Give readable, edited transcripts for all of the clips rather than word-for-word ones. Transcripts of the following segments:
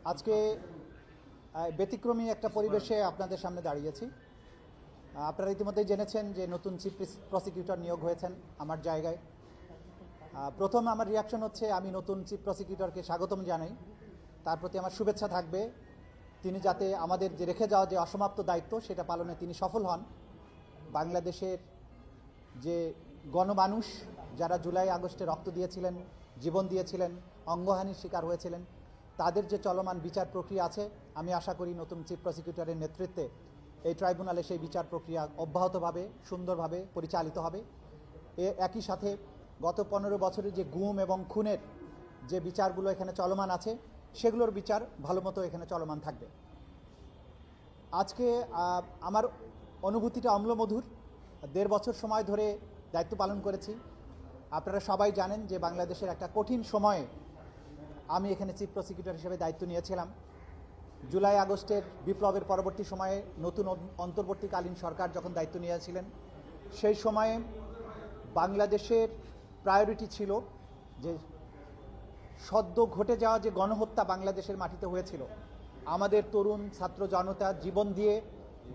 আজকে ব্যতিক্রমী একটা পরিবেশে আপনাদের সামনে দাঁড়িয়েছি। আপনারা ইতিমধ্যেই জেনেছেন যে নতুন চিফ প্রসিকিউটর নিয়োগ হয়েছেন আমার জায়গায়। প্রথম আমার রিয়াকশন হচ্ছে আমি নতুন চিফ প্রসিকিউটরকে স্বাগতম জানাই। তার প্রতি আমার শুভেচ্ছা থাকবে তিনি যাতে আমাদের যে রেখে যাওয়া যে অসমাপ্ত দায়িত্ব সেটা পালনে তিনি সফল হন। বাংলাদেশের যে গণমানুষ যারা জুলাই আগস্টে রক্ত দিয়েছিলেন, জীবন দিয়েছিলেন, অঙ্গহানির শিকার হয়েছিলেন, তাদের যে চলমান বিচার প্রক্রিয়া আছে, আমি আশা করি নতুন চিফ প্রসিকিউটরের নেতৃত্বে এই ট্রাইব্যুনালে সেই বিচার প্রক্রিয়া অব্যাহতভাবে সুন্দরভাবে পরিচালিত হবে। একই সাথে গত 15 বছরের যে গুম এবং খুনের যে বিচারগুলো এখানে চলমান আছে সেগুলোর বিচার ভালো মতো এখানে চলমান থাকবে। আজকে আমার অনুভূতিটা অম্লমধুর। 1.5 বছর সময় ধরে দায়িত্ব পালন করেছি। আপনারা সবাই জানেন যে বাংলাদেশের একটা কঠিন সময়ে আমি এখানে চিফ প্রসিকিউটর হিসেবে দায়িত্ব নিয়েছিলাম। জুলাই আগস্টের বিপ্লবের পরবর্তী সময়ে নতুন অন্তর্বর্তীকালীন সরকার যখন দায়িত্ব নিয়েছিলেন, সেই সময়ে বাংলাদেশের প্রায়োরিটি ছিল যে সদ্য ঘটে যাওয়া যে গণহত্যা বাংলাদেশের মাটিতে হয়েছিল, আমাদের তরুণ ছাত্র জনতা জীবন দিয়ে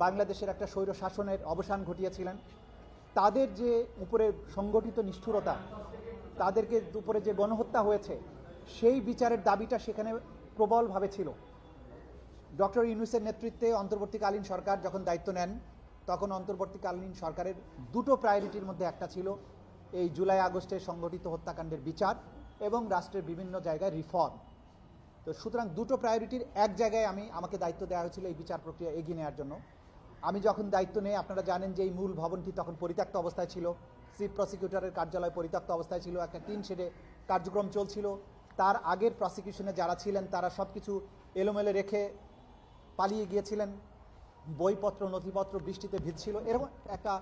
বাংলাদেশের একটা স্বৈর শাসনের অবসান ঘটিয়েছিলেন, তাদের যে উপরে সংগঠিত নিষ্ঠুরতা, তাদেরকে উপরে যে গণহত্যা হয়েছে সেই বিচারের দাবিটা সেখানে প্রবলভাবে ছিল। ডক্টর ইউনূসের নেতৃত্বে অন্তর্বর্তীকালীন সরকার যখন দায়িত্ব নেন, তখন অন্তর্বর্তীকালীন সরকারের দুটো প্রায়োরিটির মধ্যে একটা ছিল এই জুলাই আগস্টের সংগঠিত হত্যাকাণ্ডের বিচার এবং রাষ্ট্রের বিভিন্ন জায়গায় রিফর্ম। তো সুতরাং দুটো প্রায়োরিটির এক জায়গায় আমাকে দায়িত্ব দেওয়া হয়েছিল এই বিচার প্রক্রিয়া এগিয়ে নেওয়ার জন্য। আমি যখন দায়িত্ব নেই, আপনারা জানেন যে এই মূল ভবনটি তখন পরিত্যক্ত অবস্থায় ছিল, চিফ প্রসিকিউটরের কার্যালয় পরিত্যক্ত অবস্থায় ছিল, একটা টিন শেডে কার্যক্রম চলছিল। তার আগের প্রসিকিউশনে যারা ছিলেন তারা সব কিছু এলোমেলো রেখে পালিয়ে গিয়েছিলেন, বইপত্র নথিপত্র বৃষ্টিতে ভিজছিল, এরকম একটা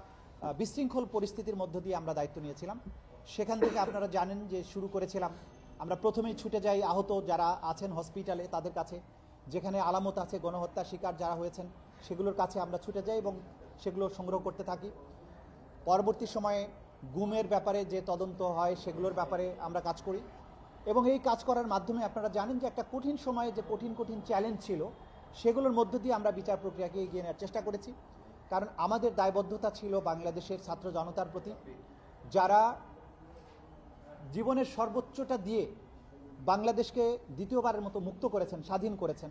বিশৃঙ্খল পরিস্থিতির মধ্য দিয়ে আমরা দায়িত্ব নিয়েছিলাম। সেখান থেকে আপনারা জানেন যে শুরু করেছিলাম, আমরা প্রথমেই ছুটে যাই আহত যারা আছেন হসপিটালে তাদের কাছে, যেখানে আলামত আছে গণহত্যার শিকার যারা হয়েছেন সেগুলোর কাছে আমরা ছুটে যাই এবং সেগুলো সংগ্রহ করতে থাকি। পরবর্তী সময়ে গুমের ব্যাপারে যে তদন্ত হয় সেগুলোর ব্যাপারে আমরা কাজ করি এবং এই কাজ করার মাধ্যমে আপনারা জানেন যে একটা কঠিন সময়ে যে কঠিন চ্যালেঞ্জ ছিল সেগুলোর মধ্য দিয়ে আমরা বিচার প্রক্রিয়াকে এগিয়ে নেওয়ার চেষ্টা করেছি। কারণ আমাদের দায়বদ্ধতা ছিল বাংলাদেশের ছাত্র জনতার প্রতি, যারা জীবনের সর্বোচ্চটা দিয়ে বাংলাদেশকে দ্বিতীয়বারের মতো মুক্ত করেছেন, স্বাধীন করেছেন।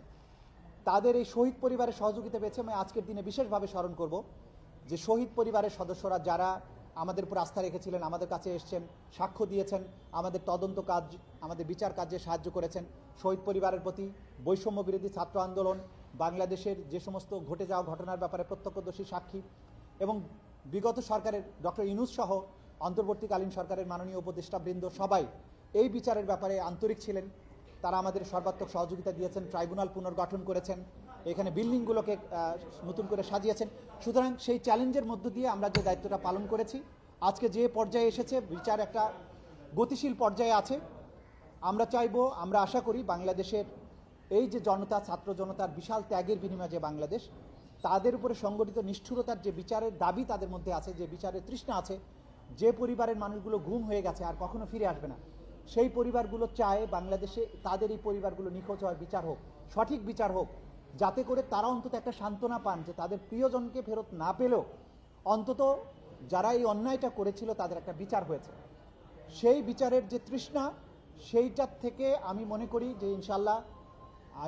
তাদের এই শহীদ পরিবারের সহযোগিতা পেয়েছে। আমি আজকের দিনে বিশেষভাবে স্মরণ করব যে শহীদ পরিবারের সদস্যরা যারা আমাদের উপর আস্থা রেখেছিলেন, আমাদের কাছে এসছেন, সাক্ষ্য দিয়েছেন, আমাদের তদন্ত কাজ, আমাদের বিচার কাজে সাহায্য করেছেন। শহীদ পরিবারের প্রতি বৈষম্য বিরোধী ছাত্র আন্দোলন, বাংলাদেশের যে সমস্ত ঘটে যাওয়া ঘটনার ব্যাপারে প্রত্যক্ষদর্শী সাক্ষী এবং বিগত সরকারের ডক্টর ইউনূস সহ অন্তর্বর্তীকালীন সরকারের মাননীয় উপদেষ্টাবৃন্দ সবাই এই বিচারের ব্যাপারে আন্তরিক ছিলেন। তারা আমাদের সর্বাত্মক সহযোগিতা দিয়েছেন, ট্রাইব্যুনাল পুনর্গঠন করেছেন, এখানে বিল্ডিংগুলোকে নতুন করে সাজিয়েছেন। সুতরাং সেই চ্যালেঞ্জের মধ্য দিয়ে আমরা যে দায়িত্বটা পালন করেছি, আজকে যে পর্যায়ে এসেছে বিচার একটা গতিশীল পর্যায়ে আছে। আমরা চাইব, আমরা আশা করি বাংলাদেশের এই যে জনতা, ছাত্র জনতার বিশাল ত্যাগের বিনিময়ে যে বাংলাদেশ, তাদের উপরে সংগঠিত নিষ্ঠুরতার যে বিচারের দাবি তাদের মধ্যে আছে, যে বিচারের তৃষ্ণা আছে, যে পরিবারের মানুষগুলো গুম হয়ে গেছে আর কখনো ফিরে আসবে না, সেই পরিবারগুলো চায় বাংলাদেশে তাদের এই পরিবারগুলো নিখোঁজ হওয়ার বিচার হোক, সঠিক বিচার হোক, যাতে করে তারা অন্তত একটা সান্ত্বনা পান যে তাদের প্রিয়জনকে ফেরত না পেলেও অন্তত যারা এই অন্যায়টা করেছিল তাদের একটা বিচার হয়েছে। সেই বিচারের যে তৃষ্ণা, সেইটার থেকে আমি মনে করি যে ইনশাল্লাহ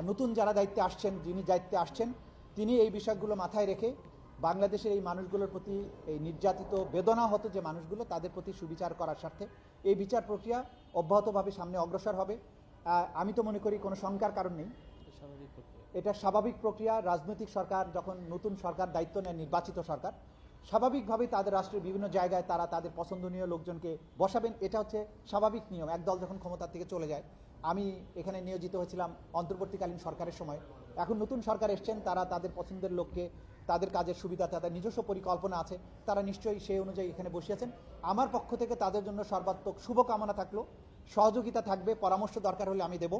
নতুন যারা দায়িত্বে আসছেন, যিনি দায়িত্বে আসছেন, তিনি এই বিষয়গুলো মাথায় রেখে বাংলাদেশের এই মানুষগুলোর প্রতি, এই নির্যাতিত বেদনা হতো যে মানুষগুলো, তাদের প্রতি সুবিচার করার স্বার্থে এই বিচার প্রক্রিয়া অব্যাহতভাবে সামনে অগ্রসর হবে। আমি তো মনে করি কোনো শঙ্কার কারণ নেই, এটা স্বাভাবিক প্রক্রিয়া। রাজনৈতিক সরকার যখন নতুন সরকার দায়িত্ব নেয়, নির্বাচিত সরকার, স্বাভাবিকভাবেই তাদের রাষ্ট্রের বিভিন্ন জায়গায় তারা তাদের পছন্দনীয় লোকজনকে বসাবেন, এটা হচ্ছে স্বাভাবিক নিয়ম। একদল যখন ক্ষমতার থেকে চলে যায়, আমি এখানে নিয়োজিত হয়েছিলাম অন্তর্বর্তীকালীন সরকারের সময়, এখন নতুন সরকার এসছেন, তারা তাদের পছন্দের লোককে, তাদের কাজের সুবিধা, তাদের নিজস্ব পরিকল্পনা আছে, তারা নিশ্চয়ই সেই অনুযায়ী এখানে বসিয়েছেন। আমার পক্ষ থেকে তাদের জন্য সর্বাত্মক শুভকামনা থাকলো, সহযোগিতা থাকবে, পরামর্শ দরকার হলে আমি দেব।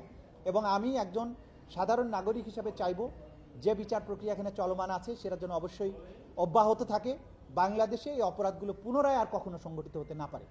এবং আমি একজন সাধারণ নাগরিক হিসাবে চাইব যে বিচার প্রক্রিয়া এখানে চলমান আছে সেটার জন্য অবশ্যই অব্যাহত থাকে, বাংলাদেশে এই অপরাধগুলো পুনরায় আর কখনো সংগঠিত হতে না পারে।